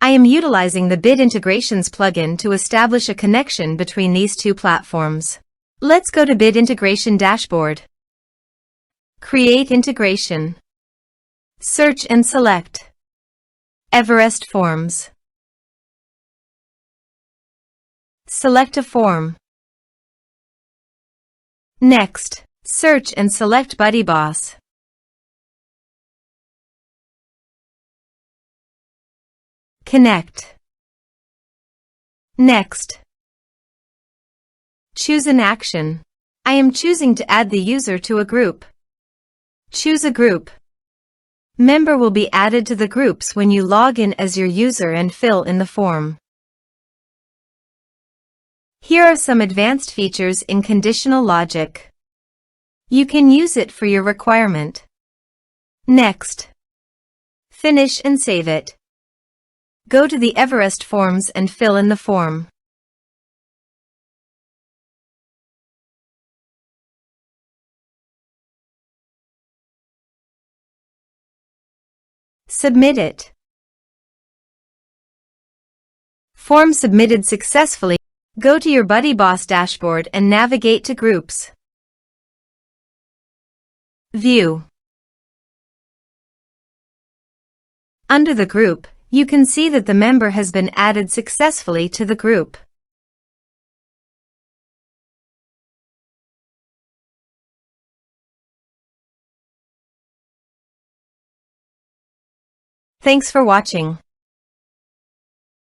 I am utilizing the Bit Integrations plugin to establish a connection between these two platforms. Let's go to Bit Integration Dashboard. Create integration. Search and select Everest Forms. Select a form. Next, search and select BuddyBoss. Connect. Next, choose an action. I am choosing to add the user to a group. Choose a group. Member will be added to the groups when you log in as your user and fill in the form. Here are some advanced features in conditional logic. You can use it for your requirement. Next, finish and save it. Go to the Everest Forms and fill in the form. Submit it. Form submitted successfully. Go to your BuddyBoss dashboard and navigate to Groups. View. Under the group, you can see that the member has been added successfully to the group. Thanks for watching.